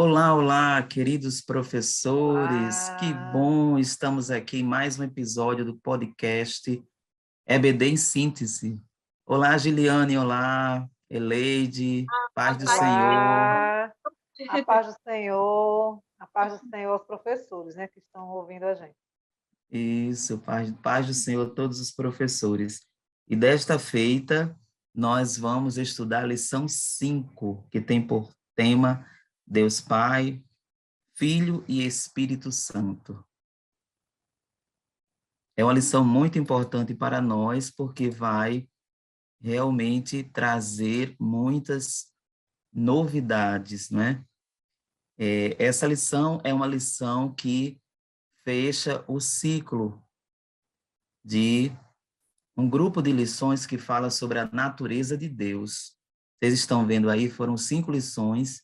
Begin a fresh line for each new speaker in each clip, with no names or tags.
Olá, olá, queridos professores, que
Olá.
bom, estamos aqui em mais um episódio do podcast EBD em Síntese. Olá, Giliane, olá, Eleide, paz do Senhor.
Olá, a paz do Senhor aos professores, né, que estão ouvindo a gente.
Isso, paz do Senhor a todos os professores. E desta feita, nós vamos estudar a lição 5, que tem por tema Deus Pai, Filho e Espírito Santo. É uma lição muito importante para nós, porque vai realmente trazer muitas novidades, né? Essa lição é uma lição que fecha o ciclo de um grupo de lições que fala sobre a natureza de Deus. Vocês estão vendo aí, foram 5 lições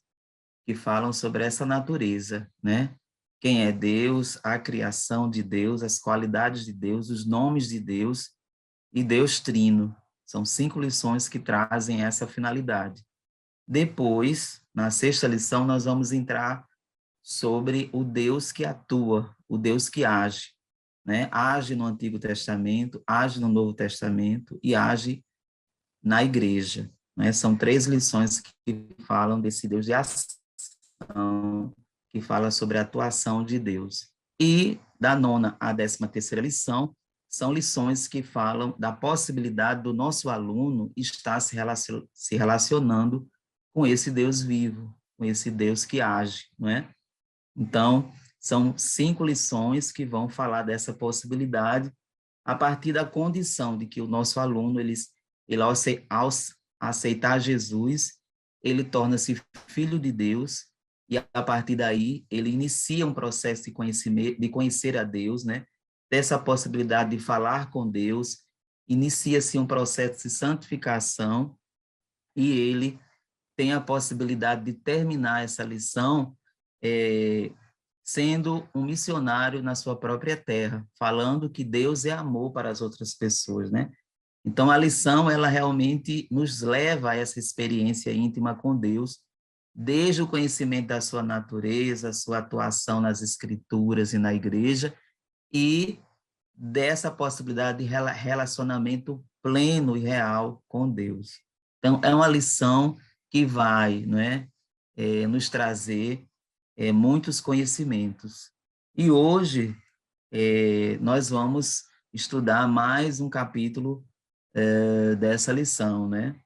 que falam sobre essa natureza, né? Quem é Deus, a criação de Deus, as qualidades de Deus, os nomes de Deus e Deus Trino. São 5 lições que trazem essa finalidade. Depois, na 6ª lição, nós vamos entrar sobre o Deus que atua, o Deus que age, né? Age no Antigo Testamento, age no Novo Testamento e age na igreja, né? São 3 lições que falam desse Deus de ação, que fala sobre a atuação de Deus. E da 9ª à 13ª lição, são lições que falam da possibilidade do nosso aluno estar se relacionando com esse Deus vivo, com esse Deus que age, não é? Então, são 5 lições que vão falar dessa possibilidade a partir da condição de que o nosso aluno, ele ao aceitar Jesus, ele torna-se filho de Deus, e a partir daí ele inicia um processo de conhecimento, de conhecer a Deus, né? Dessa possibilidade de falar com Deus, inicia-se um processo de santificação, e ele tem a possibilidade de terminar essa lição sendo um missionário na sua própria terra, falando que Deus é amor para as outras pessoas, né? Então, a lição, ela realmente nos leva a essa experiência íntima com Deus, desde o conhecimento da sua natureza, sua atuação nas escrituras e na igreja, e dessa possibilidade de relacionamento pleno e real com Deus. Então, é uma lição que vai, não é, nos trazer muitos conhecimentos. E hoje, nós vamos estudar mais um capítulo dessa lição, né?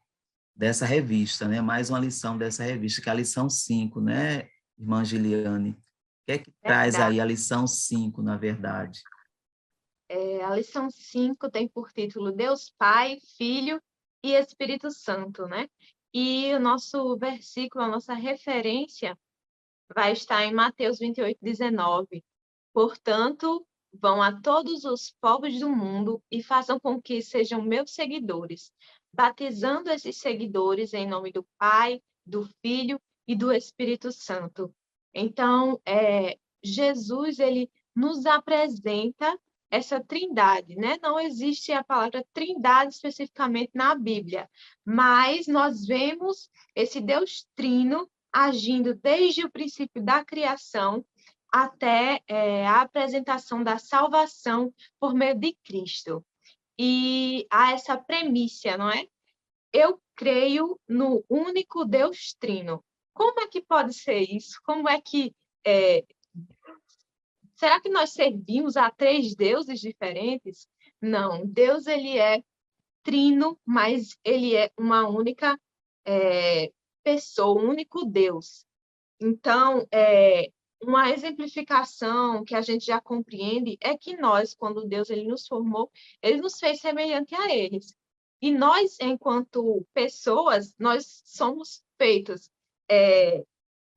Dessa revista, né? Mais uma lição dessa revista, que é a lição 5, né, irmã Giliane? O que é que traz
Verdade.
aí a lição 5, na verdade?
A lição 5 tem por título Deus Pai, Filho e Espírito Santo, né? E o nosso versículo, a nossa referência, vai estar em Mateus 28:19. Portanto, vão a todos os povos do mundo e façam com que sejam meus seguidores, batizando esses seguidores em nome do Pai, do Filho e do Espírito Santo. Então, Jesus, ele nos apresenta essa trindade, né? Não existe a palavra trindade especificamente na Bíblia, mas nós vemos esse Deus trino agindo desde o princípio da criação até a apresentação da salvação por meio de Cristo. E há essa premissa, não é? Eu creio no único Deus trino. Como é que pode ser isso? Como é que... será que nós servimos a 3 deuses diferentes? Não, Deus, ele é trino, mas ele é uma única pessoa, um único Deus. Então, uma exemplificação que a gente já compreende é que nós, quando Deus ele nos formou, ele nos fez semelhante a eles. E nós, enquanto pessoas, nós somos feitos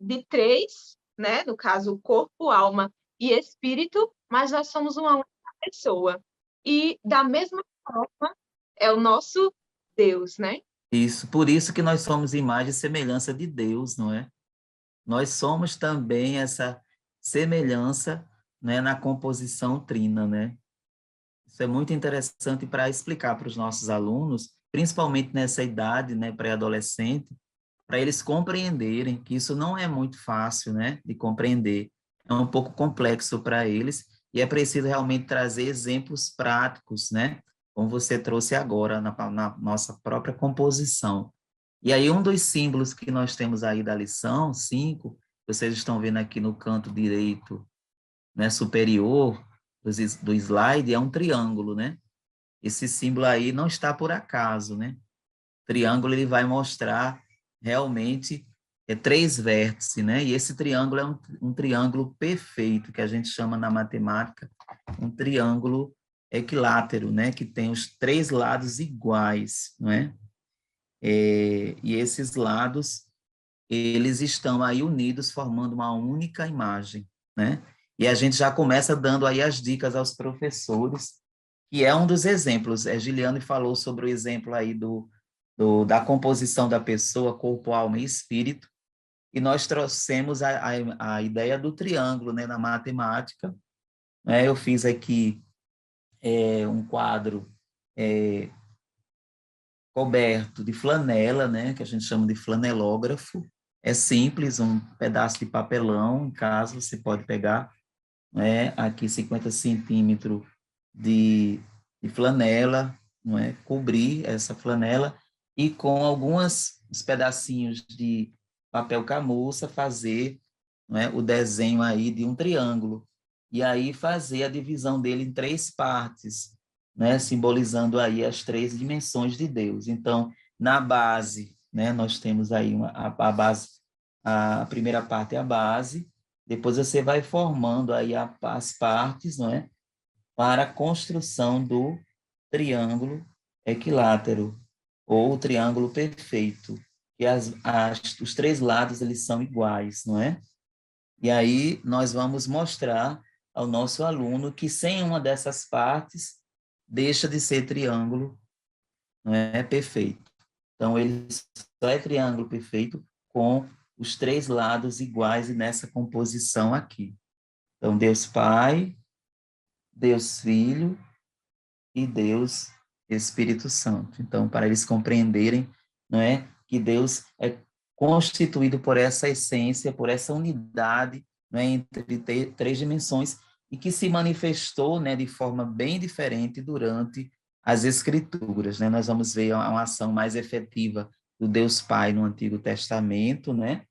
de 3, né? No caso, corpo, alma e espírito, mas nós somos uma única pessoa. E, da mesma forma, é o nosso Deus, né?
Isso, por isso que nós somos imagem e semelhança de Deus, não é? Nós somos também essa semelhança, né, na composição trina, né? Isso é muito interessante para explicar para os nossos alunos, principalmente nessa idade, né, pré-adolescente, para eles compreenderem que isso não é muito fácil, né, de compreender. É um pouco complexo para eles e é preciso realmente trazer exemplos práticos, né, como você trouxe agora na nossa própria composição. E aí um dos símbolos que nós temos aí da lição 5, vocês estão vendo aqui no canto direito, né, superior do slide, é um triângulo, né? Esse símbolo aí não está por acaso, né? O triângulo ele vai mostrar realmente três vértices, né? E esse triângulo é um triângulo perfeito, que a gente chama na matemática um triângulo equilátero, né? Que tem os três lados iguais, não é? E esses lados, eles estão aí unidos, formando uma única imagem, né? E a gente já começa dando aí as dicas aos professores, que é um dos exemplos. Giliane falou sobre o exemplo aí da composição da pessoa, corpo, alma e espírito, e nós trouxemos a ideia do triângulo, né, na matemática. Né? Eu fiz aqui um quadro coberto de flanela, né, que a gente chama de flanelógrafo. É simples, um pedaço de papelão, em casa, você pode pegar, né, aqui 50 centímetros de flanela, não é? Cobrir essa flanela e com uns pedacinhos de papel camurça fazer, não é, o desenho aí de um triângulo e aí fazer a divisão dele em três partes, né, simbolizando aí as três dimensões de Deus. Então, na base, né, nós temos aí a base, a primeira parte é a base, depois você vai formando aí as partes, não é, para a construção do triângulo equilátero, ou triângulo perfeito, que os três lados eles são iguais, não é? E aí nós vamos mostrar ao nosso aluno que sem uma dessas partes deixa de ser triângulo, não é perfeito. Então ele só é triângulo perfeito com os três lados iguais e nessa composição aqui. Então Deus Pai, Deus Filho e Deus Espírito Santo. Então, para eles compreenderem, não é, que Deus é constituído por essa essência, por essa unidade, não é, entre três dimensões e que se manifestou, né, de forma bem diferente durante as Escrituras, né? Nós vamos ver uma ação mais efetiva do Deus Pai no Antigo Testamento, né?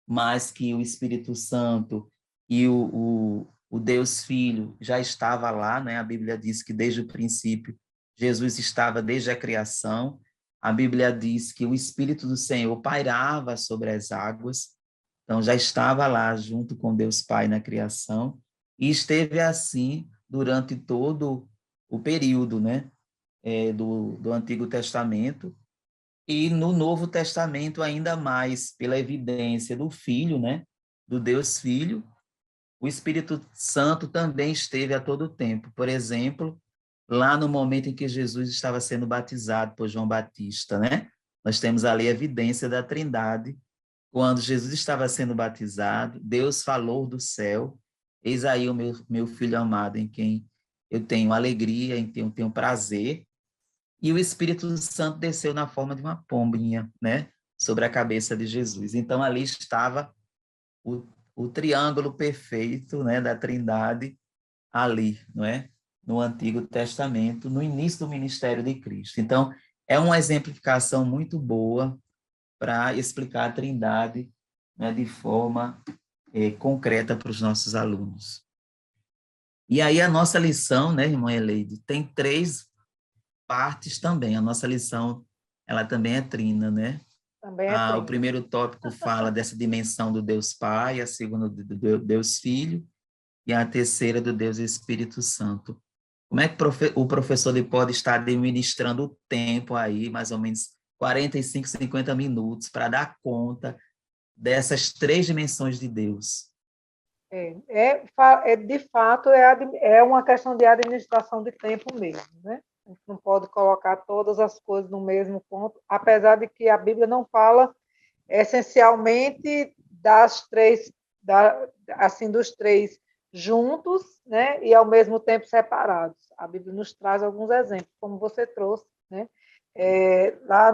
Mas que o Espírito Santo e o Deus Filho já estava lá, né? A Bíblia diz que desde o princípio Jesus estava desde a criação. A Bíblia diz que o Espírito do Senhor pairava sobre as águas, então já estava lá junto com Deus Pai na criação e esteve assim durante todo o período, né? Do Antigo Testamento e no Novo Testamento ainda mais pela evidência do Filho, né? Do Deus Filho. O Espírito Santo também esteve a todo tempo. Por exemplo, lá no momento em que Jesus estava sendo batizado por João Batista, né? Nós temos ali a evidência da Trindade. Quando Jesus estava sendo batizado, Deus falou do céu: eis aí o meu filho amado, em quem eu tenho alegria, em quem eu tenho prazer. E o Espírito Santo desceu na forma de uma pombinha, né? Sobre a cabeça de Jesus. Então ali estava o, o triângulo perfeito, né, da Trindade ali, não é? No Antigo Testamento, no início do ministério de Cristo. Então, é uma exemplificação muito boa para explicar a Trindade, né, de forma concreta para os nossos alunos. E aí a nossa lição, né, irmã Eleide, tem três partes também. A nossa lição, ela também é trina, né?
Também é
O
trina.
primeiro tópico fala dessa dimensão do Deus Pai, a segunda do Deus Filho, e a terceira do Deus Espírito Santo. Como é que o professor ele pode estar administrando o tempo aí, mais ou menos 45, 50 minutos, para dar conta dessas três dimensões de Deus?
De fato, é uma questão de administração de tempo mesmo, né? A gente não pode colocar todas as coisas no mesmo ponto, apesar de que a Bíblia não fala essencialmente assim, dos três juntos, né? E ao mesmo tempo separados. A Bíblia nos traz alguns exemplos, como você trouxe, né? lá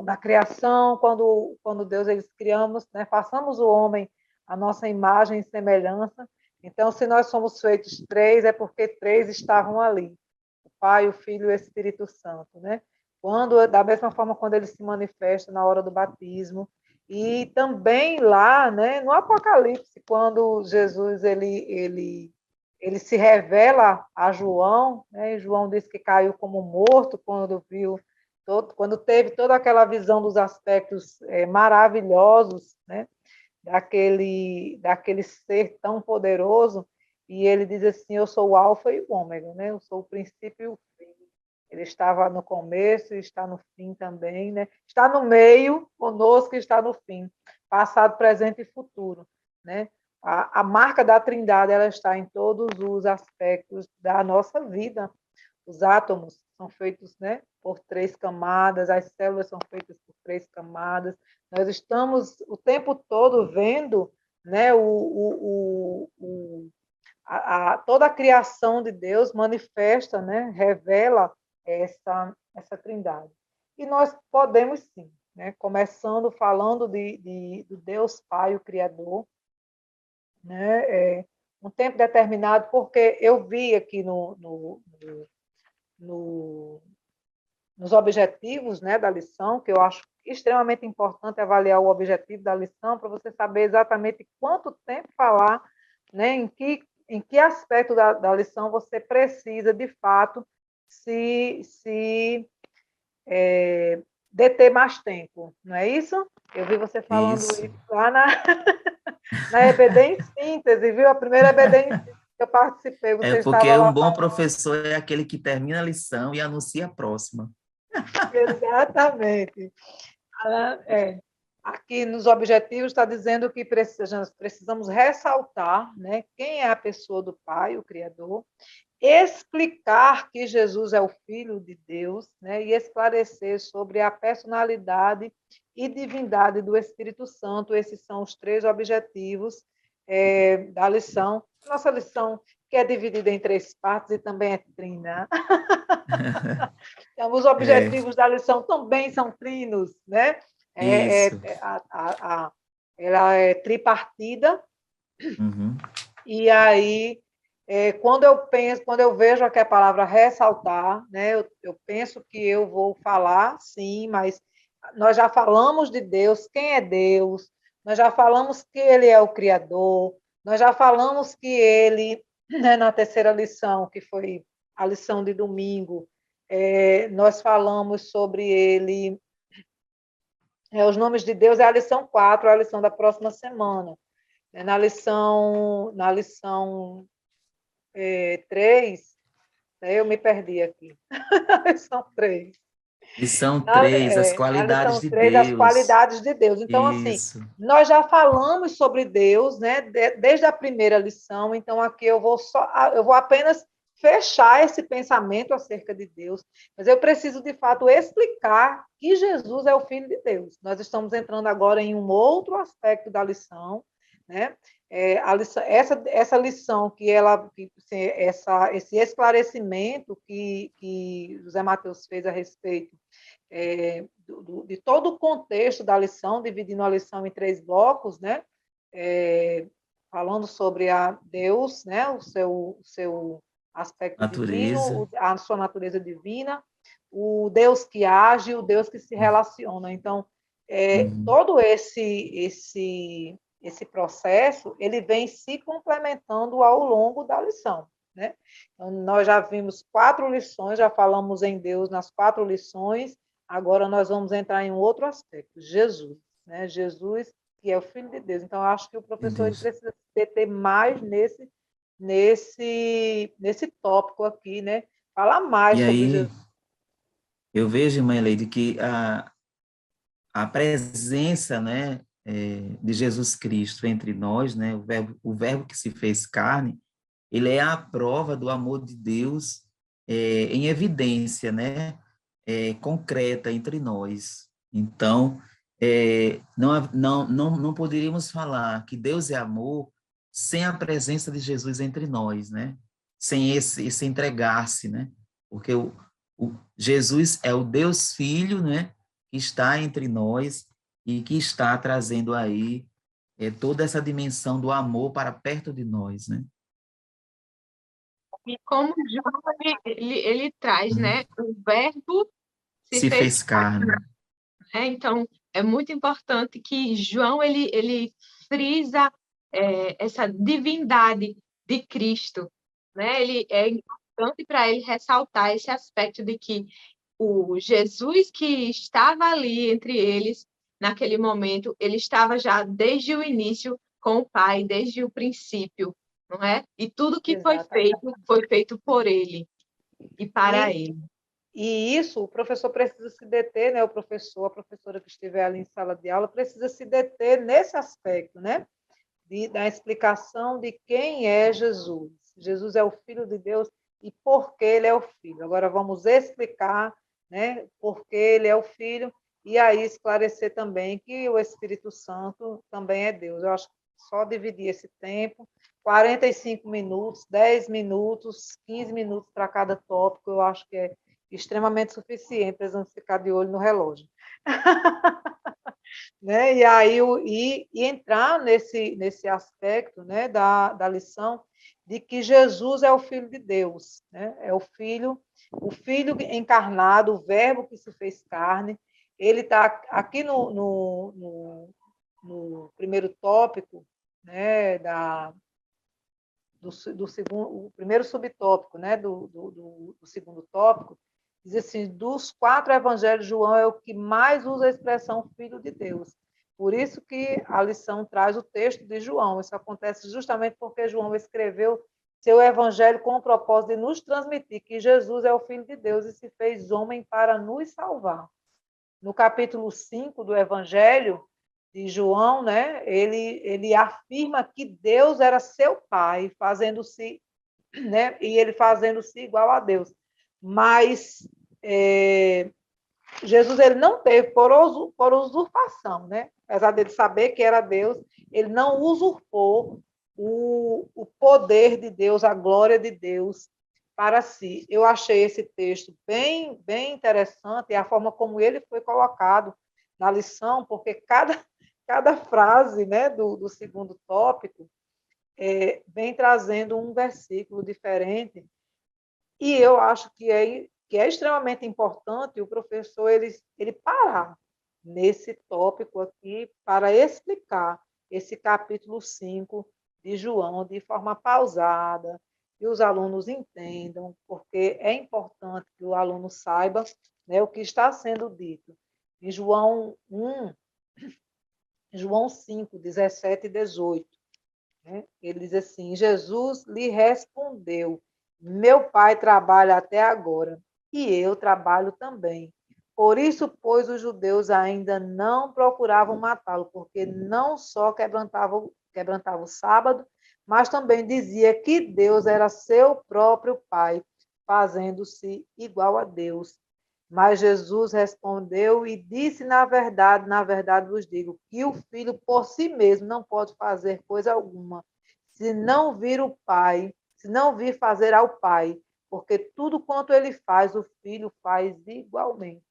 na criação, quando Deus eles criamos, né, façamos o homem a nossa imagem e semelhança. Então, se nós somos feitos três, é porque três estavam ali, o Pai, o Filho e o Espírito Santo, né? Da mesma forma, quando ele se manifesta na hora do batismo, e também lá, né, no Apocalipse, quando Jesus ele se revela a João, né, e João diz que caiu como morto quando teve toda aquela visão dos aspectos maravilhosos, né, daquele ser tão poderoso, e ele diz assim: eu sou o alfa e o ômega, né? Eu sou o princípio e o fim. Ele estava no começo e está no fim também, né? Está no meio conosco e está no fim, passado, presente e futuro, né? A marca da Trindade, ela está em todos os aspectos da nossa vida. Os átomos são feitos, né, por 3 camadas, as células são feitas por 3 camadas. Nós estamos o tempo todo vendo, né, toda a criação de Deus manifesta, né, revela essa trindade. E nós podemos sim, né, começando falando do Deus Pai, o Criador, né, um tempo determinado, porque eu vi aqui nos objetivos, né, da lição, que eu acho extremamente importante avaliar o objetivo da lição, para você saber exatamente quanto tempo falar, né, em que aspecto da lição você precisa, de fato, se deter mais tempo, não é isso? Eu vi você falando isso lá na EBD em síntese, viu? A primeira EBD em síntese que eu participei, você
porque
estava lá
um bom
falando.
professor é aquele que termina a lição e anuncia a próxima.
Exatamente. Aqui nos objetivos está dizendo que precisamos ressaltar, né, quem é a pessoa do Pai, o Criador, explicar que Jesus é o Filho de Deus, né, e esclarecer sobre a personalidade e divindade do Espírito Santo. Esses são os 3 objetivos da lição. Nossa lição, que é dividida em 3 partes e também é trina. Então, os objetivos da lição também são trinos, né? Ela é tripartida.
Uhum.
E aí, quando eu vejo aqui a palavra ressaltar, né, eu penso que eu vou falar, sim, mas nós já falamos de Deus, quem é Deus, nós já falamos que Ele é o Criador, nós já falamos que Ele, né, na terceira lição, que foi a lição de domingo, nós falamos sobre Ele, os nomes de Deus é a lição 4, a lição da próxima semana. Na lição 3, eu me perdi aqui. Na lição 3.
Lição 3, as
Na
qualidades
lição
de
3, as
Deus.
qualidades de Deus. Então,
Isso.
assim, nós já falamos sobre Deus, né, desde a primeira lição, então aqui eu vou apenas fechar esse pensamento acerca de Deus, mas eu preciso, de fato, explicar que Jesus é o Filho de Deus. Nós estamos entrando agora em um outro aspecto da lição, né? Essa lição esse esclarecimento que José Mateus fez a respeito de todo o contexto da lição, dividindo a lição em 3 blocos, né? Falando sobre a Deus, né? O seu aspecto
Natureza.
divino, a sua natureza divina, o Deus que age, o Deus que se relaciona. Então, todo esse processo, ele vem se complementando ao longo da lição, né? Então, nós já vimos 4 lições, já falamos em Deus nas 4 lições, agora nós vamos entrar em um outro aspecto, Jesus, né? Jesus, que é o Filho de Deus. Então, eu acho que o professor ele precisa ter mais nesse tópico aqui, né? Falar mais sobre Jesus.
Eu vejo, irmã Leide, que a presença, né, de Jesus Cristo entre nós, né, o verbo que se fez carne, ele é a prova do amor de Deus em evidência, né, concreta entre nós. Então, não poderíamos falar que Deus é amor sem a presença de Jesus entre nós, né, sem esse entregar-se, né, porque Jesus é o Deus Filho, né, que está entre nós e que está trazendo aí toda essa dimensão do amor para perto de nós, né?
E como João, ele traz, né? O verbo se
Se
fez
fez carne.
carne, né? Então, é muito importante que João, ele frisa essa divindade de Cristo, né? É importante para ele ressaltar esse aspecto de que o Jesus que estava ali entre eles, naquele momento, ele estava já desde o início com o Pai, desde o princípio, não é? E tudo que
Exatamente.
foi feito por ele e para
E,
ele.
e isso o professor precisa se deter, né? O professor, a professora que estiver ali em sala de aula, precisa se deter nesse aspecto, né? Da explicação de quem é Jesus. Jesus é o Filho de Deus e por que ele é o Filho. Agora vamos explicar, né, por que ele é o Filho e aí esclarecer também que o Espírito Santo também é Deus. Eu acho que só dividir esse tempo, 45 minutos, 10 minutos, 15 minutos para cada tópico, eu acho que é extremamente suficiente, precisamos ficar de olho no relógio. Né? E aí entrar nesse aspecto, né, da lição de que Jesus é o Filho de Deus, né? É o Filho encarnado, o Verbo que se fez carne. Ele está aqui no primeiro tópico, né, do segundo, o primeiro subtópico, né, do segundo tópico, diz assim, dos 4 evangelhos, João é o que mais usa a expressão Filho de Deus. Por isso que a lição traz o texto de João. Isso acontece justamente porque João escreveu seu evangelho com o propósito de nos transmitir que Jesus é o Filho de Deus e se fez homem para nos salvar. No capítulo 5 do evangelho de João, né, ele afirma que Deus era seu pai, fazendo-se, né, e ele fazendo-se igual a Deus. Mas Jesus ele não teve por usurpação, né? Apesar dele saber que era Deus, ele não usurpou o poder de Deus, a glória de Deus para si. Eu achei esse texto bem interessante, e a forma como ele foi colocado na lição, porque cada frase, né, do segundo tópico vem trazendo um versículo diferente, e eu acho que é extremamente importante o professor ele parar nesse tópico aqui para explicar esse capítulo 5 de João de forma pausada, que os alunos entendam, porque é importante que o aluno saiba, né, o que está sendo dito. Em João 5, 17 e 18, né, ele diz assim, Jesus lhe respondeu, meu pai trabalha até agora, e eu trabalho também. Por isso, pois, os judeus ainda não procuravam matá-lo, porque não só quebrantava o sábado, mas também dizia que Deus era seu próprio pai, fazendo-se igual a Deus. Mas Jesus respondeu e disse, na verdade vos digo, que o filho por si mesmo não pode fazer coisa alguma, se não vir o Pai, se não vir fazer ao Pai, porque tudo quanto ele faz, o filho faz igualmente.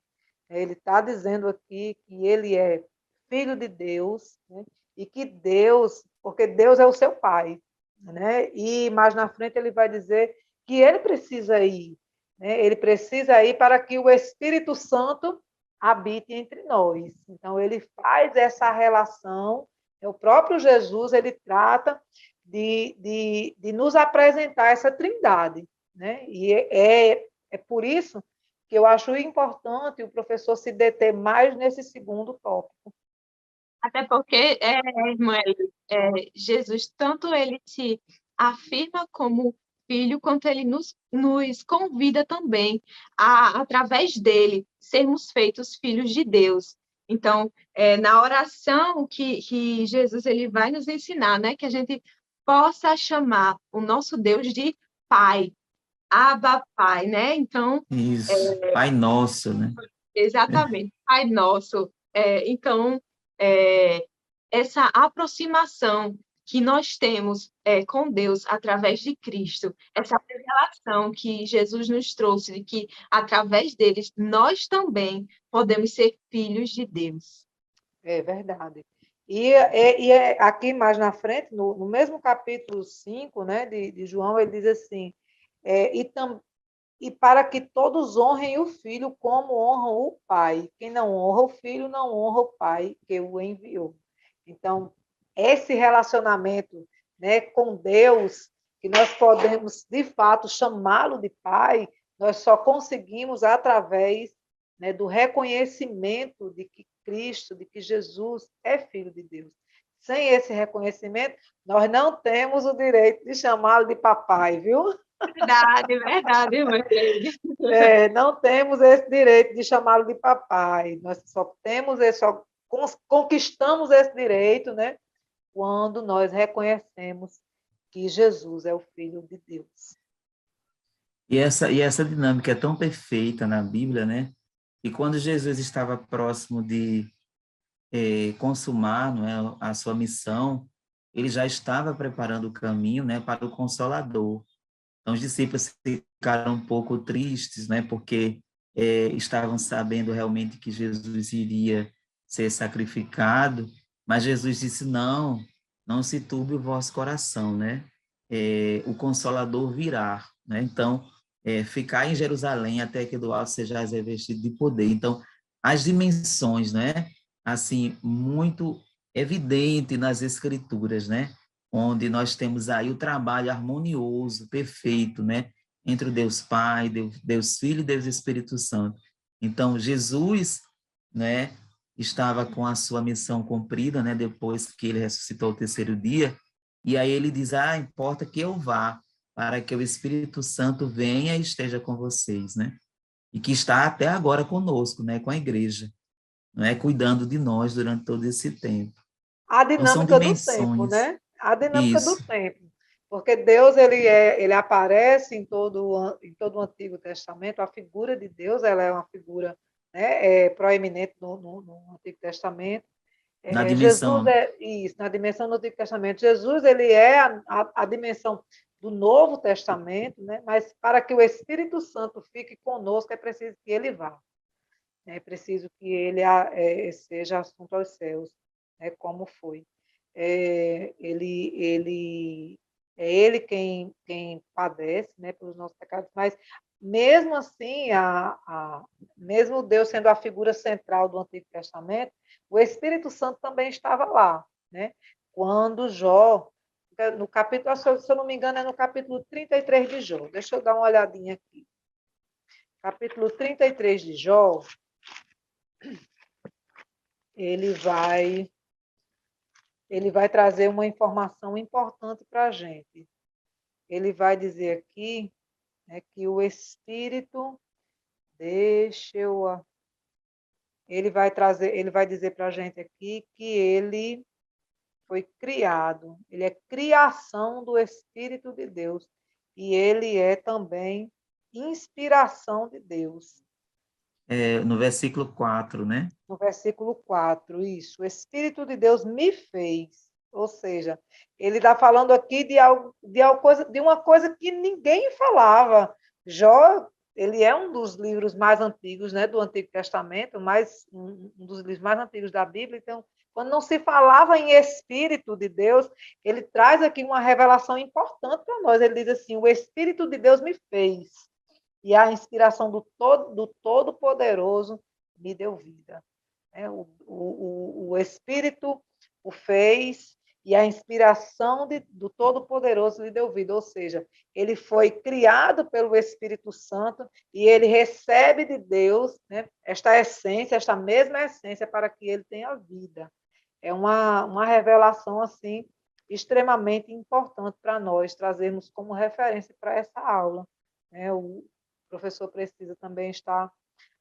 Ele está dizendo aqui que ele é filho de Deus, né? E que Deus, porque Deus é o seu Pai, né? E mais na frente ele vai dizer que ele precisa ir, né? Ele precisa ir para que o Espírito Santo habite entre nós. Então ele faz essa relação, o próprio Jesus ele trata de nos apresentar essa trindade, né? E é por isso que eu acho importante o professor se deter mais nesse segundo tópico.
Até porque, irmã, Jesus, tanto ele se afirma como filho, quanto ele nos convida também através dele, sermos feitos filhos de Deus. Então, na oração que Jesus ele vai nos ensinar, né, que a gente possa chamar o nosso Deus de Pai, Abba, Pai, né? Então,
Isso, Pai Nosso, né?
exatamente, Pai Nosso. Então, essa aproximação que nós temos com Deus através de Cristo, essa revelação que Jesus nos trouxe, de que através deles nós também podemos ser filhos de Deus.
É verdade. Aqui mais na frente, no mesmo capítulo 5, né, de João, ele diz assim, e para que todos honrem o Filho como honram o Pai. Quem não honra o Filho, não honra o Pai que o enviou. Então, esse relacionamento, né, com Deus, que nós podemos, de fato, chamá-lo de Pai, nós só conseguimos através, né, do reconhecimento de que Cristo, de que Jesus é Filho de Deus. Sem esse reconhecimento, nós não temos o direito de chamá-lo de papai, viu?
Verdade, irmã.
Não temos esse direito de chamá-lo de papai. Nós só conquistamos esse direito, né, quando nós reconhecemos que Jesus é o Filho de Deus.
E essa dinâmica é tão perfeita na Bíblia, né? E quando Jesus estava próximo de consumar, não é, a sua missão, ele já estava preparando o caminho, né, para o Consolador. Então, os discípulos ficaram um pouco tristes, né, porque estavam sabendo realmente que Jesus iria ser sacrificado, mas Jesus disse, não se turbe o vosso coração, né? O Consolador virá, né? Então, ficar em Jerusalém até que do alto sejais revestido de poder. Então, as dimensões, né? Assim, muito evidente nas Escrituras, né? Onde nós temos aí o trabalho harmonioso, perfeito, né? Entre o Deus Pai, Deus Filho e Deus Espírito Santo. Então, Jesus, né, estava com a sua missão cumprida, né, depois que ele ressuscitou ao terceiro dia, e aí ele diz, importa que eu vá, para que o Espírito Santo venha e esteja com vocês, né? E que está até agora conosco, né, com a igreja, né, cuidando de nós durante todo esse tempo.
A
Então, são
dinâmica do tempo,
dimensões.
né? A dinâmica do
Isso.
tempo. Porque Deus, ele aparece em todo o Antigo Testamento, a figura de Deus, ela é uma figura, né, proeminente no Antigo Testamento.
Na
Jesus
dimensão.
isso, na dimensão do Antigo Testamento. Jesus, ele é a dimensão do Novo Testamento, né? Mas para que o Espírito Santo fique conosco, é preciso que ele vá. É preciso que ele seja assunto aos céus, né? Como foi. Ele quem padece, né, pelos nossos pecados, mas mesmo assim, mesmo Deus sendo a figura central do Antigo Testamento, o Espírito Santo também estava lá, né? Quando Jó, no capítulo, se eu não me engano, é no capítulo 33 de Jó. Deixa eu dar uma olhadinha aqui. Capítulo 33 de Jó, ele vai trazer uma informação importante para a gente. Ele vai dizer aqui, né, que o Espírito, ele vai dizer para a gente aqui que ele foi criado, ele é criação do Espírito de Deus, e ele é também inspiração de Deus.
No versículo 4, né?
No versículo 4, isso. O Espírito de Deus me fez. Ou seja, ele está falando aqui de uma coisa que ninguém falava. Jó, ele é um dos livros mais antigos, né, do Antigo Testamento, um dos livros mais antigos da Bíblia. Então, quando não se falava em Espírito de Deus, ele traz aqui uma revelação importante para nós. Ele diz assim, o Espírito de Deus me fez. E a inspiração do Todo-Poderoso me deu vida. O Espírito o fez e a inspiração do Todo-Poderoso lhe deu vida, ou seja, ele foi criado pelo Espírito Santo e ele recebe de Deus, né, esta mesma essência para que ele tenha vida. É uma revelação assim extremamente importante para nós trazermos como referência para essa aula. O professor precisa também estar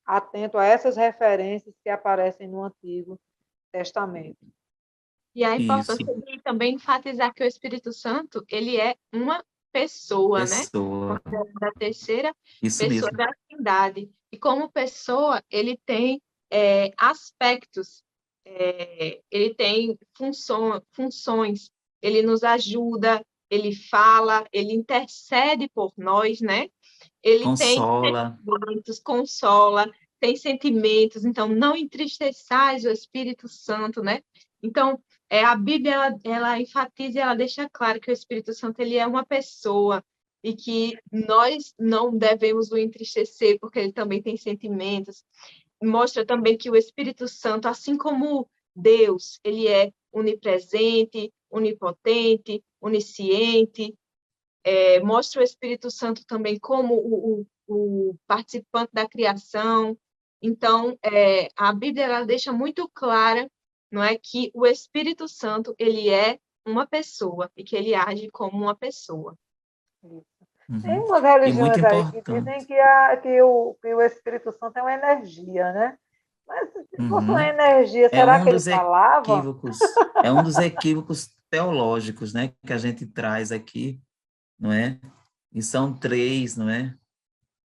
atento a essas referências que aparecem no Antigo Testamento.
E a
Isso.
importância de também enfatizar que o Espírito Santo, ele é uma pessoa, né? Da terceira
Isso
pessoa
mesmo.
da Trindade. E como pessoa, ele tem aspectos, ele tem funções, ele nos ajuda, ele fala, ele intercede por nós, né? Ele tem
Consola.
sentimentos, consola, tem sentimentos, então não entristeçais o Espírito Santo, né? Então, a Bíblia, ela enfatiza e ela deixa claro que o Espírito Santo, ele é uma pessoa e que nós não devemos o entristecer, porque ele também tem sentimentos. Mostra também que o Espírito Santo, assim como Deus, ele é onipresente, onipotente, onisciente. Mostra o Espírito Santo também como o participante da criação. Então, a Bíblia ela deixa muito clara, não é, que o Espírito Santo ele é uma pessoa e que ele age como uma pessoa.
Tem
Uhum.
umas
E muito
religiões aí que dizem
importante.
que o Espírito Santo é uma energia, né? Mas se fosse uma
Uhum.
energia,
É
será
um
que ele
dos
falava?
equívocos teológicos, né, que a gente traz aqui, não é? E são três, não é?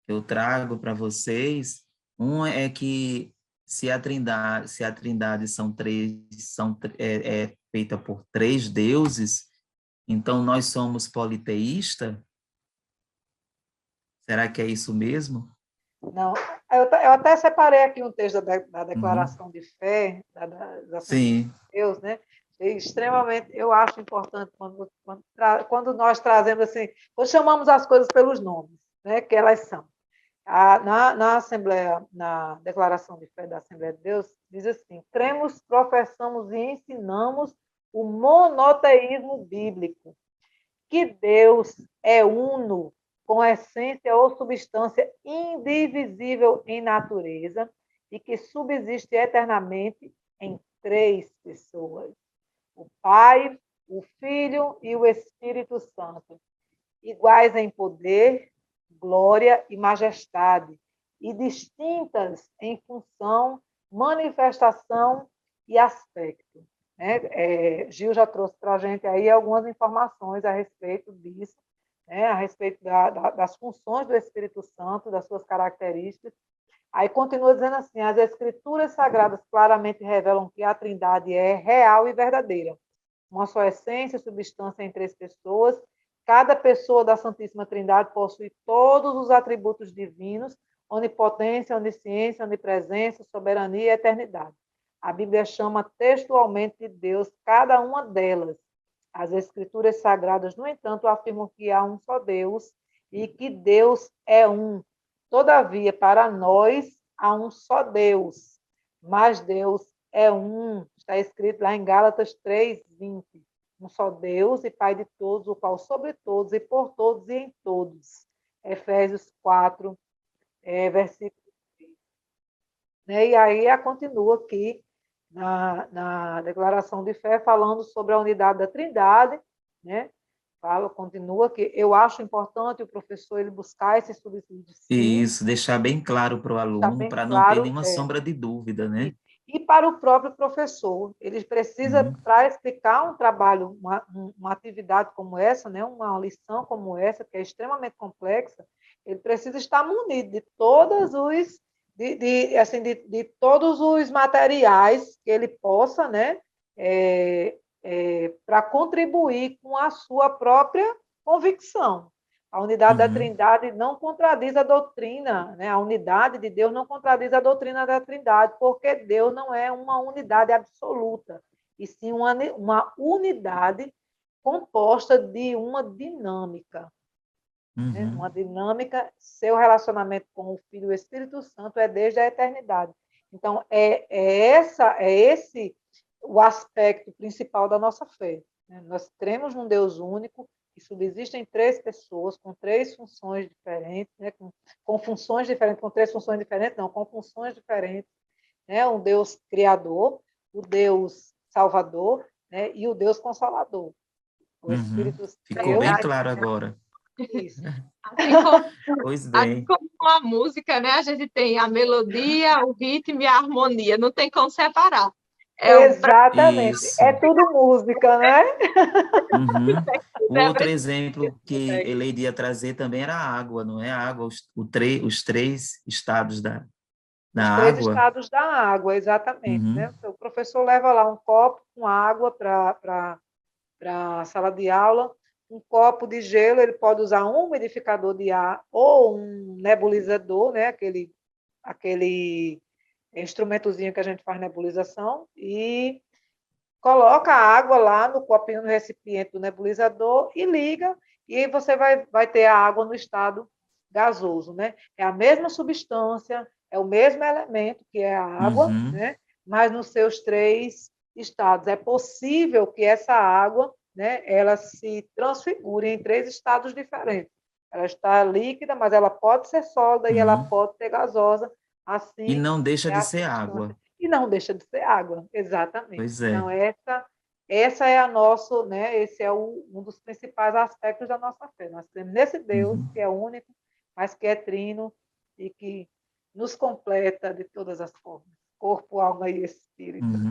Que eu trago para vocês. Um é que se a Trindade são três, é feita por três deuses, então nós somos politeístas? Será que é isso mesmo?
Não. Eu até separei aqui um texto da
Uhum.
declaração de fé da Assembleia
Sim.
de Deus, né? E extremamente, eu acho importante quando nós trazemos assim, quando chamamos as coisas pelos nomes, né, que elas são. Na Assembleia, na Declaração de Fé da Assembleia de Deus, diz assim: cremos, professamos e ensinamos o monoteísmo bíblico, que Deus é uno, com essência ou substância indivisível em natureza e que subsiste eternamente em três pessoas: o Pai, o Filho e o Espírito Santo, iguais em poder, glória e majestade, e distintas em função, manifestação e aspecto. Gil já trouxe para a gente aí algumas informações a respeito disso, né? A respeito das funções do Espírito Santo, das suas características. Aí continua dizendo assim: as Escrituras Sagradas claramente revelam que a Trindade é real e verdadeira, uma só essência e substância em três pessoas. Cada pessoa da Santíssima Trindade possui todos os atributos divinos: onipotência, onisciência, onipresença, soberania e eternidade. A Bíblia chama textualmente de Deus cada uma delas. As Escrituras Sagradas, no entanto, afirmam que há um só Deus e que Deus é um. Todavia, para nós, há um só Deus, mas Deus é um. Está escrito lá em Gálatas 3:20. Um só Deus e Pai de todos, o qual sobre todos e por todos e em todos. Efésios 4, versículo 3. Né? E aí continua aqui na declaração de fé, falando sobre a unidade da Trindade, né? Continua que eu acho importante o professor ele buscar esse subsídio,
E
sim,
isso, deixar bem claro para o
deixar
aluno,
bem
para não ter
claro,
nenhuma sombra de dúvida, né?
e para o próprio professor, ele precisa,
Uhum.
para explicar um trabalho, uma atividade como essa, né, uma lição como essa, que é extremamente complexa, ele precisa estar munido de todos os de todos os materiais que ele possa, né, para contribuir com a sua própria convicção. A unidade da
Uhum.
Trindade não contradiz a doutrina, né? A unidade de Deus não contradiz a doutrina da Trindade, porque Deus não é uma unidade absoluta, e sim uma unidade composta de uma dinâmica. Né?
Uhum.
Uma dinâmica, seu relacionamento com o Filho e o Espírito Santo é desde a eternidade. Então, é esse o aspecto principal da nossa fé. Né? Nós cremos num Deus único, que subsiste em três pessoas, com três funções diferentes, né? com funções diferentes, com três funções diferentes, não, com funções diferentes. Né? Um Deus criador, o Deus salvador, né? E o Deus consolador. O
Uhum.
Espírito
Ficou bem
Deus,
claro agora.
isso.
Assim como,
Pois
assim
bem,
como a música, né? A gente tem a melodia, o ritmo e a harmonia, não tem como separar. É um
Exatamente. É
isso.
tudo música, né?
Uhum. O outro
pré
exemplo que ele iria trazer também era a água, não é? A água, os três estados da
Os três
água.
estados da água, exatamente.
Uhum.
Né? O professor leva lá um copo com água para para a sala de aula, um copo de gelo, ele pode usar um umidificador de ar ou um nebulizador, né? Aquele instrumentozinho que a gente faz nebulização, e coloca a água lá no copinho, no recipiente do nebulizador e liga, e aí você vai ter a água no estado gasoso, né? É a mesma substância, é o mesmo elemento, que é a água,
Uhum.
né? Mas nos seus 3 estados. É possível que essa água, né, ela se transfigure em 3 estados diferentes. Ela está líquida, mas ela pode ser sólida e ela
Uhum.
pode ser gasosa,
E
assim
não deixa
é
de
a
ser
substância.
água.
E não deixa de ser água, exatamente.
Pois é.
Então, essa é a nossa, né? Esse é um dos principais aspectos da nossa fé. Nós temos nesse Deus
Uhum.
que é único, mas que é trino e que nos completa de todas as formas, corpo, alma e espírito.
Uhum.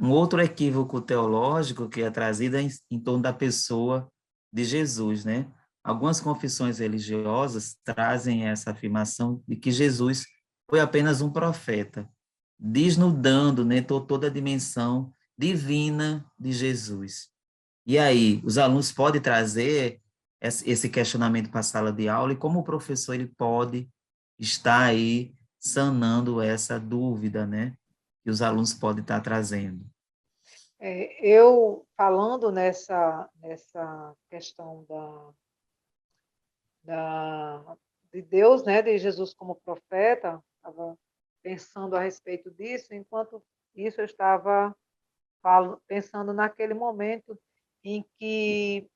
Um outro equívoco teológico que é trazido é em torno da pessoa de Jesus, né? Algumas confissões religiosas trazem essa afirmação de que Jesus foi apenas um profeta, desnudando, né, toda a dimensão divina de Jesus. E aí, os alunos podem trazer esse questionamento para a sala de aula e como o professor ele pode estar aí sanando essa dúvida, né, que os alunos podem estar trazendo.
Eu, falando nessa questão de Deus, né, de Jesus como profeta, estava pensando a respeito disso, enquanto isso eu estava pensando naquele momento em que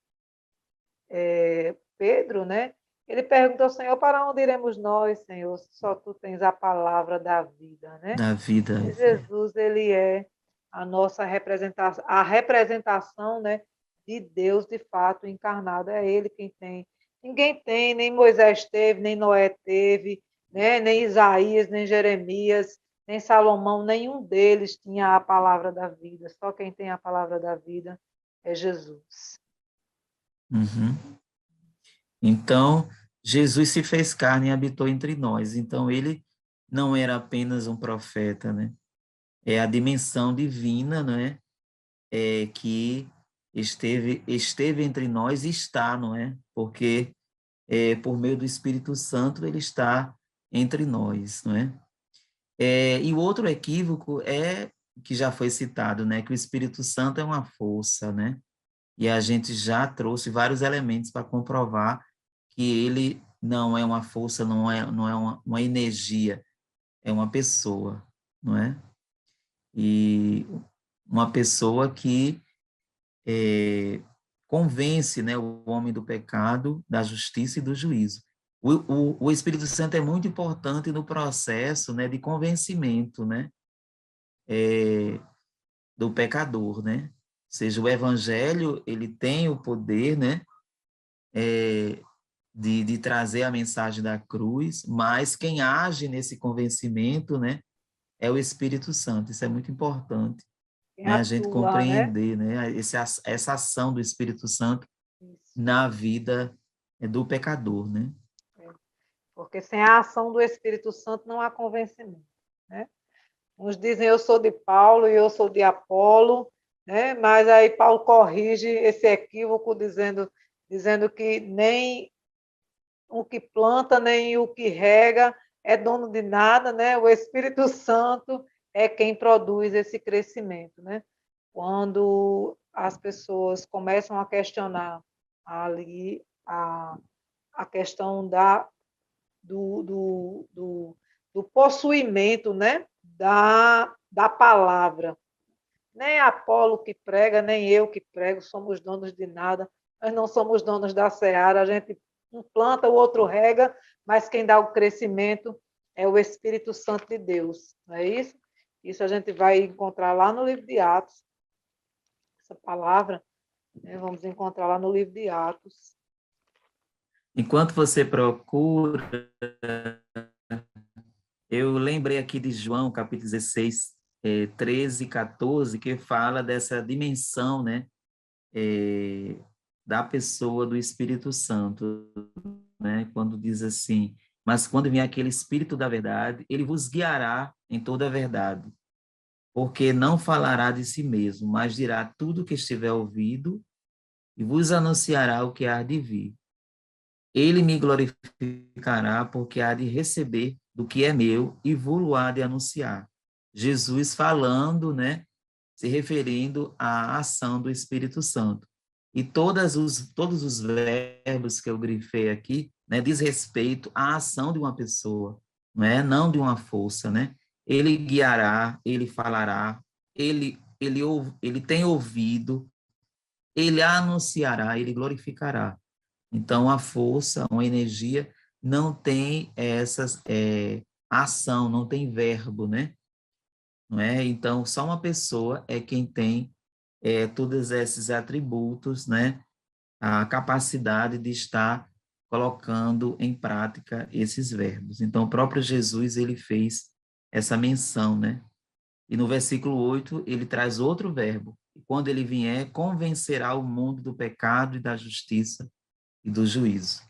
Pedro, né, ele perguntou ao Senhor, para onde iremos nós, Senhor, se só tu tens a palavra da vida, né?
Da vida.
E Jesus, ele é a representação, né, de Deus de fato encarnado, é ele quem tem. Ninguém tem, nem Moisés teve, nem Noé teve, né, nem Isaías, nem Jeremias, nem Salomão, nenhum deles tinha a palavra da vida. Só quem tem a palavra da vida é Jesus.
Uhum. Então, Jesus se fez carne e habitou entre nós. Então, ele não era apenas um profeta, né? É a dimensão divina, né? Que esteve entre nós e está, não é? Porque por meio do Espírito Santo ele está entre nós, não é? E o outro equívoco é que já foi citado, né? Que o Espírito Santo é uma força, né? E a gente já trouxe vários elementos para comprovar que ele não é uma força, não é uma energia, é uma pessoa, não é? E uma pessoa que convence, né, o homem do pecado, da justiça e do juízo. O Espírito Santo é muito importante no processo, né, de convencimento, né, do pecador, né? Ou seja, o evangelho, ele tem o poder, né, de trazer a mensagem da cruz, mas quem age nesse convencimento, né, é o Espírito Santo. Isso é muito importante,
Quem
né, a gente
atua, né?
compreender, né, essa ação do Espírito Santo
Isso.
na vida do pecador, né?
Porque sem a ação do Espírito Santo não há convencimento, né? Uns dizem eu sou de Paulo e eu sou de Apolo, né? Mas aí Paulo corrige esse equívoco dizendo que nem o que planta nem o que rega é dono de nada, né? O Espírito Santo é quem produz esse crescimento, né? Quando as pessoas começam a questionar ali a questão do possuimento, né? Da palavra. Nem Apolo que prega, nem eu que prego, somos donos de nada. Nós não somos donos da seara. A gente um planta, o outro rega, mas quem dá o crescimento é o Espírito Santo de Deus. Não é isso? Isso a gente vai encontrar lá no livro de Atos. Essa palavra, né, vamos encontrar lá no livro de Atos.
Enquanto você procura, eu lembrei aqui de João, capítulo 16, 13 e 14, que fala dessa dimensão, né, da pessoa do Espírito Santo, né, quando diz assim, mas quando vier aquele Espírito da verdade, ele vos guiará em toda a verdade, porque não falará de si mesmo, mas dirá tudo o que estiver ouvido e vos anunciará o que há de vir. Ele me glorificará, porque há de receber do que é meu e vou-lo há de anunciar. Jesus falando, né, se referindo à ação do Espírito Santo. E todos os verbos que eu grifei aqui, né, diz respeito à ação de uma pessoa, não de uma força, né? Ele guiará, ele falará, ele tem ouvido, ele anunciará, ele glorificará. Então, a força, uma energia, não tem ação, não tem verbo, né? Não é? Então, só uma pessoa é quem tem todos esses atributos, né? A capacidade de estar colocando em prática esses verbos. Então, o próprio Jesus, ele fez essa menção, né? E no versículo 8, ele traz outro verbo. E quando ele vier, convencerá o mundo do pecado e da justiça e do juízo.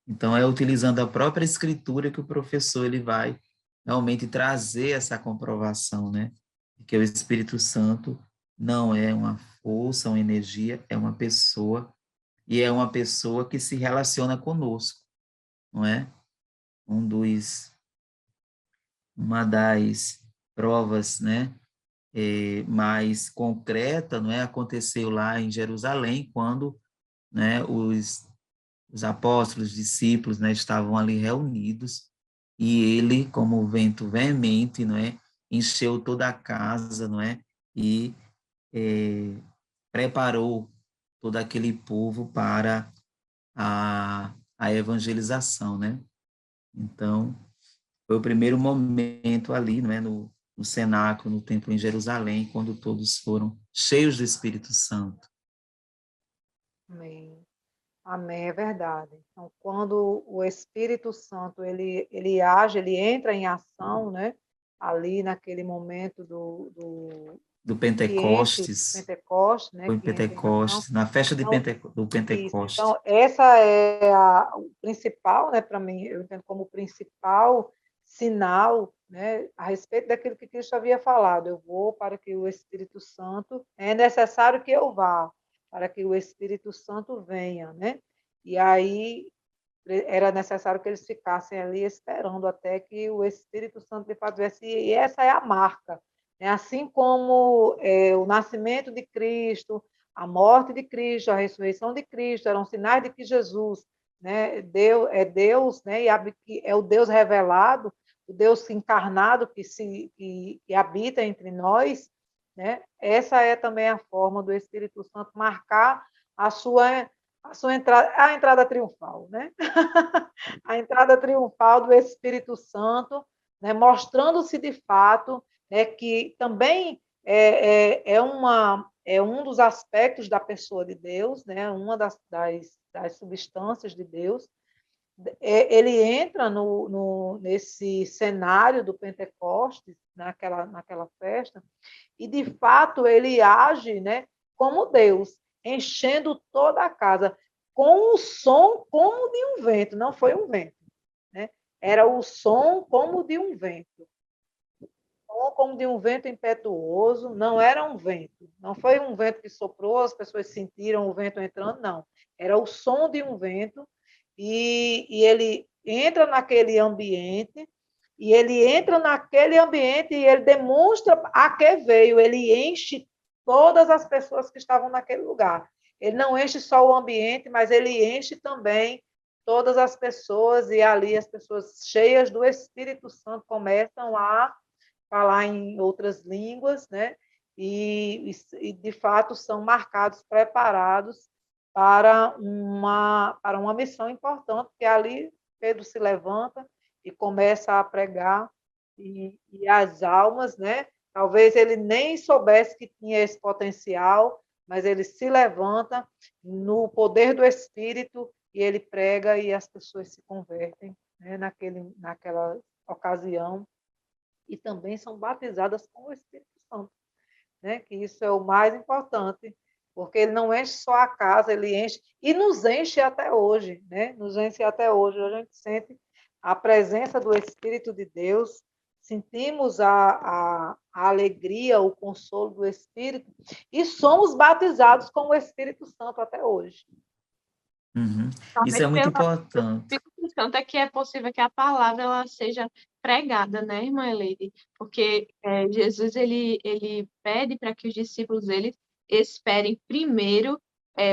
Então, é utilizando a própria escritura que o professor ele vai realmente trazer essa comprovação, né? De que o Espírito Santo não é uma força, uma energia, é uma pessoa, e é uma pessoa que se relaciona conosco, não é? Uma das provas, né? Mais concreta, não é? Aconteceu lá em Jerusalém, quando, né, os apóstolos, discípulos, né, estavam ali reunidos e ele, como o vento veemente, não é, encheu toda a casa, não é, e preparou todo aquele povo para a evangelização, né? Então, foi o primeiro momento ali, não é, no cenáculo, no templo em Jerusalém, quando todos foram cheios do Espírito Santo.
Amém. Amém, é verdade. Então, quando o Espírito Santo ele age, ele entra em ação, né? Ali naquele momento
Do
que enche
Pentecostes,
Pentecostes, né?
foi em
Que entra em ação.
Pentecostes, na festa
Então,
do
isso.
Pentecoste.
Então, essa é o principal, né? Para mim, eu entendo como o principal sinal, né? A respeito daquilo que Cristo havia falado. Eu vou para que o Espírito Santo é necessário que eu vá para que o Espírito Santo venha, né? E aí era necessário que eles ficassem ali esperando até que o Espírito Santo de fato viesse. E essa é a marca, né? Assim como o nascimento de Cristo, a morte de Cristo, a ressurreição de Cristo eram sinais de que Jesus, né, Deus, né, e é o Deus revelado, o Deus encarnado que habita entre nós, né? Essa é também a forma do Espírito Santo marcar a sua entrada, a entrada triunfal, né? A entrada triunfal do Espírito Santo, né? Mostrando-se de fato, né, que também é um dos aspectos da pessoa de Deus, né? Uma das substâncias de Deus. Ele entra nesse cenário do Pentecostes, naquela festa, e de fato ele age, né, como Deus, enchendo toda a casa com o som como de um vento. Não foi um vento, né? Era o som como de um vento. Como de um vento impetuoso, não era um vento, não foi um vento que soprou, as pessoas sentiram o vento entrando, não. Era o som de um vento, e ele entra naquele ambiente, e ele demonstra a que veio, ele enche todas as pessoas que estavam naquele lugar. Ele não enche só o ambiente, mas ele enche também todas as pessoas, e ali as pessoas cheias do Espírito Santo começam a falar em outras línguas, né? E de fato são marcados, preparados para uma missão importante, porque ali Pedro se levanta e começa a pregar, e as almas, né? Talvez ele nem soubesse que tinha esse potencial, mas ele se levanta no poder do Espírito e ele prega e as pessoas se convertem, né? Naquela ocasião, e também são batizadas com o Espírito Santo, né? Que isso é o mais importante, porque ele não enche só a casa, ele enche e nos enche até hoje, né? Nos enche até hoje. Hoje a gente sente a presença do Espírito de Deus sentimos a alegria, o consolo do Espírito, e somos batizados com o Espírito Santo até hoje.
Uhum. Isso é
Somente
muito
pelo
importante.
Espírito Santo é que é possível que a palavra ela seja pregada, né, irmã Eleide? Porque Jesus ele pede para que os discípulos eles esperem primeiro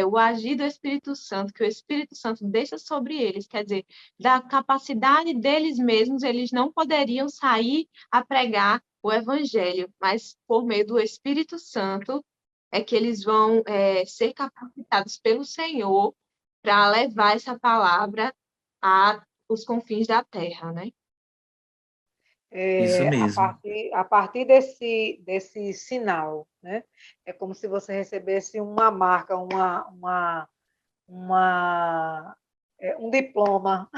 o agir do Espírito Santo, que o Espírito Santo deixa sobre eles, quer dizer, da capacidade deles mesmos, eles não poderiam sair a pregar o Evangelho, mas por meio do Espírito Santo é que eles vão ser capacitados pelo Senhor para levar essa palavra aos confins da terra, né?
Isso mesmo.
A partir desse sinal, né? É como se você recebesse uma marca, um diploma.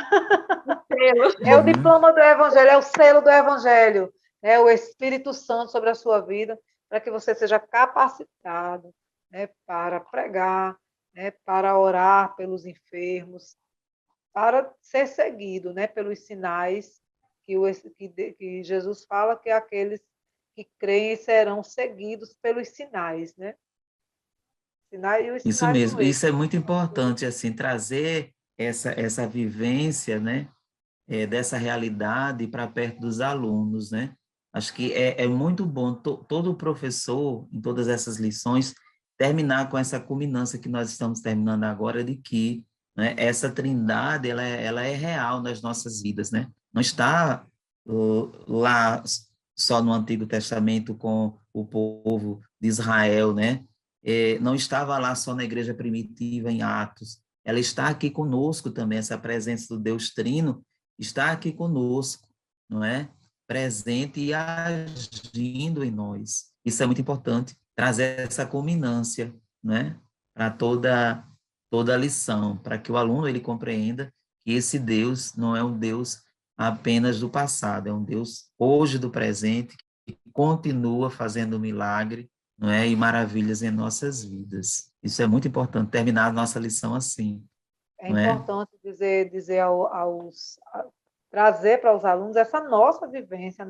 É o
Uhum.
diploma do Evangelho, é o selo do Evangelho, é o Espírito Santo sobre a sua vida, para que você seja capacitado, né, para pregar, né, para orar pelos enfermos, para ser seguido, né, pelos sinais que Jesus fala que aqueles que creem serão seguidos pelos sinais, né? Sinais, e os
Isso
sinais são
mesmo.
esses.
Isso é muito importante, assim, trazer essa vivência, né, dessa realidade para perto dos alunos, né? Acho que é muito bom todo professor, em todas essas lições, terminar com essa culminância que nós estamos terminando agora, de que, né, essa trindade ela é real nas nossas vidas, né? Não está lá só no Antigo Testamento com o povo de Israel, né? Não estava lá só na igreja primitiva em Atos, ela está aqui conosco também, essa presença do Deus Trino está aqui conosco, não é? Presente e agindo em nós. Isso é muito importante, trazer essa culminância, né? Para toda a lição, para que o aluno ele compreenda que esse Deus não é um Deus apenas do passado, é um Deus hoje do presente que continua fazendo milagre, não é? E maravilhas em nossas vidas. Isso é muito importante, terminar a nossa lição assim,
É
não é?
importante trazer para os alunos essa nossa vivência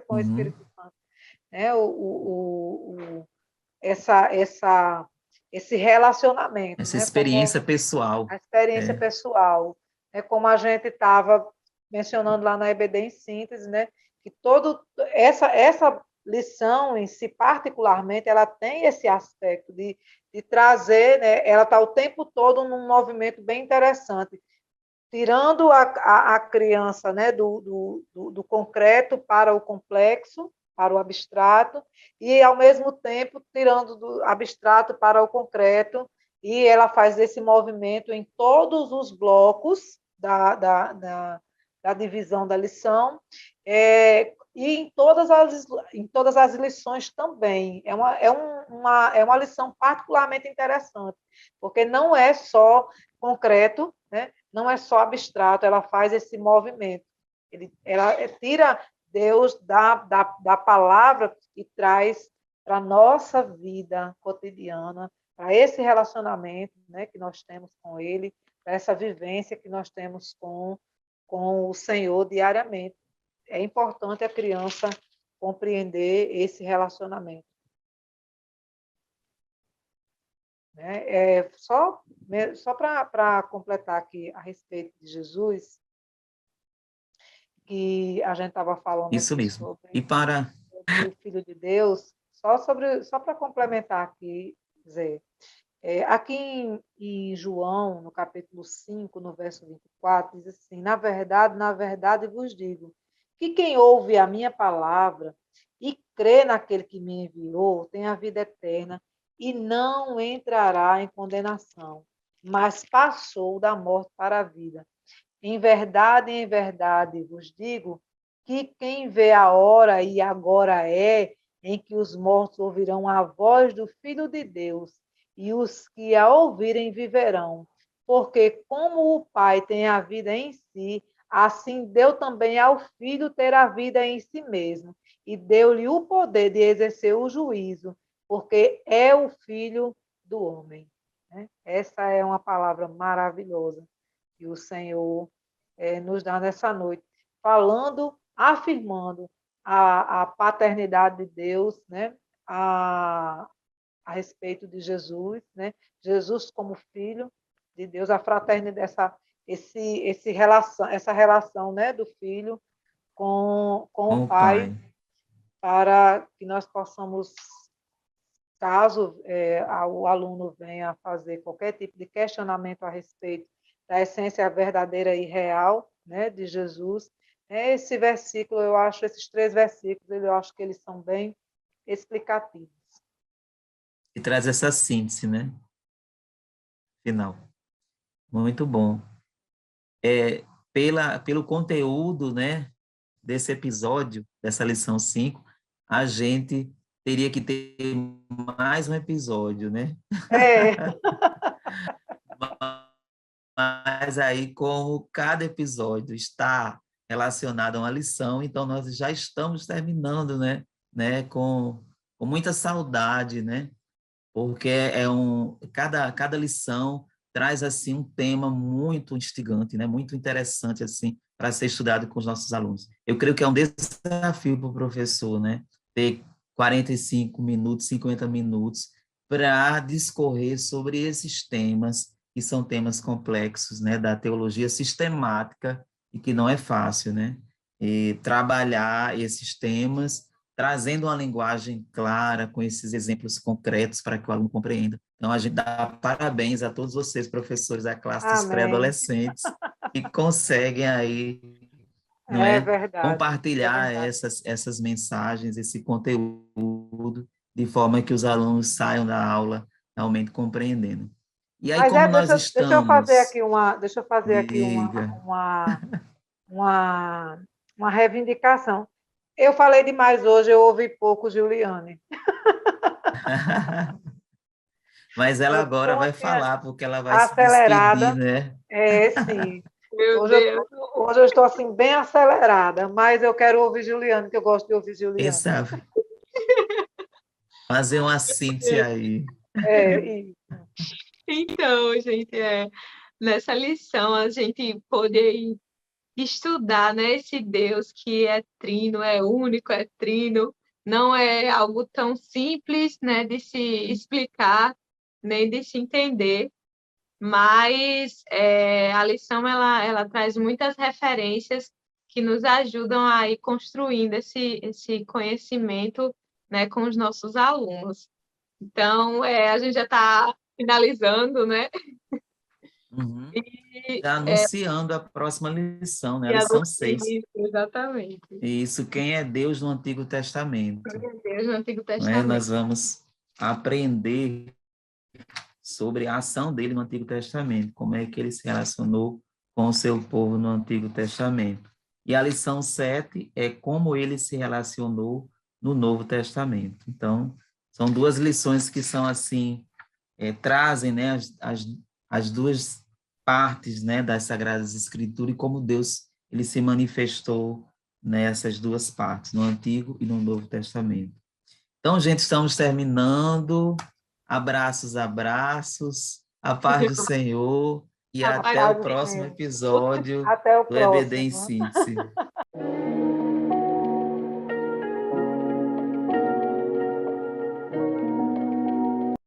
com o
Uhum.
Espírito Santo, né? Essa, esse relacionamento,
Essa
né? Como
experiência pessoal.
a experiência
É,
pessoal, né? Como a gente estava mencionando lá na EBD em síntese, né? Que essa lição em si, particularmente, ela tem esse aspecto de trazer, né? Ela está o tempo todo num movimento bem interessante, tirando a criança, né, do concreto para o complexo, para o abstrato, e, ao mesmo tempo, tirando do abstrato para o concreto, e ela faz esse movimento em todos os blocos da divisão da lição, e em todas as lições também. É uma lição particularmente interessante, porque não é só concreto, né? Não é só abstrato, ela faz esse movimento. Ela tira Deus da palavra e traz para a nossa vida cotidiana, para esse relacionamento, né, que nós temos com Ele, para essa vivência que nós temos com o Senhor diariamente. É importante a criança compreender esse relacionamento. Né? Só para completar aqui a respeito de Jesus, que a gente estava falando
isso
aqui
mesmo. E
sobre o Filho de Deus, só para complementar aqui, Zé, aqui em João, no capítulo 5, no verso 24, diz assim: na verdade vos digo, que quem ouve a minha palavra e crê naquele que me enviou tem a vida eterna e não entrará em condenação, mas passou da morte para a vida. Em verdade vos digo que quem vê a hora e agora é em que os mortos ouvirão a voz do Filho de Deus, e os que a ouvirem viverão. Porque como o Pai tem a vida em si, assim deu também ao Filho ter a vida em si mesmo, e deu-lhe o poder de exercer o juízo, porque é o Filho do homem. Essa é uma palavra maravilhosa que o Senhor nos dá nessa noite, falando, afirmando a paternidade de Deus, né? A respeito de Jesus, né? Jesus como filho de Deus, a fraternidade, essa relação, né, do filho com
Com
o
o
pai,
Pai.
para que nós possamos, caso o aluno venha fazer qualquer tipo de questionamento a respeito da essência verdadeira e real, né, de Jesus, esse versículo, eu acho, esses 3 versículos, eu acho que eles são bem explicativos.
E traz essa síntese, né? Final. Muito bom. Pelo conteúdo, né, desse episódio, dessa lição 5, a gente teria que ter mais um episódio, né?
É,
Mas aí, como cada episódio está relacionado a uma lição, então nós já estamos terminando, né, com muita saudade, né? Porque cada lição traz assim um tema muito instigante, né? Muito interessante assim para ser estudado com os nossos alunos. Eu creio que é um desafio para o professor, né? Ter 45 minutos, 50 minutos para discorrer sobre esses temas, que são temas complexos, né? Da teologia sistemática e que não é fácil, né? E trabalhar esses temas trazendo uma linguagem clara, com esses exemplos concretos para que o aluno compreenda. Então, a gente dá parabéns a todos vocês, professores da classe dos
amém.
pré-adolescentes, que conseguem aí, não
É
é,
verdade, é
compartilhar
verdade.
essas mensagens, esse conteúdo, de forma que os alunos saiam da aula realmente compreendendo. E aí,
Mas
como nós
deixa eu fazer
estamos,
aqui
diga,
uma, uma reivindicação. Eu falei demais hoje, eu ouvi pouco, Juliane.
mas ela
Eu
agora
estou
vai
assim,
falar, porque ela vai se despedir,
acelerada.
né?
Sim.
Meu
Hoje eu,
Deus.
hoje eu estou assim bem acelerada, mas eu quero ouvir Juliane, que eu gosto de ouvir Juliane.
Pensa, fazer uma síntese aí.
E
Então, gente, nessa lição a gente poder estudar, né, esse Deus que é trino, é único, é trino, não é algo tão simples, né, de se explicar, nem de se entender, mas a lição ela traz muitas referências que nos ajudam a ir construindo esse conhecimento, né, com os nossos alunos. Então, a gente já está finalizando, né?
Uhum.
E,
Já anunciando a próxima lição, né? A
e
lição 6.
isso, exatamente.
Isso, quem é Deus no Antigo Testamento.
Glória a Deus no Antigo
Não é? Nós
Testamento.
vamos aprender sobre a ação dele no Antigo Testamento, como é que ele se relacionou com o seu povo no Antigo Testamento. E a lição 7 é como ele se relacionou no Novo Testamento. Então, são 2 lições que são assim, trazem, né, as 2 partes, né, das Sagradas Escrituras e como Deus ele se manifestou nessas 2 partes, no Antigo e no Novo Testamento. Então, gente, estamos terminando. Abraços, abraços. A paz do Senhor e
A
até
paz
o
paz do
próximo
Senhor.
episódio
Até o
do EBD em
próximo.
Síntese.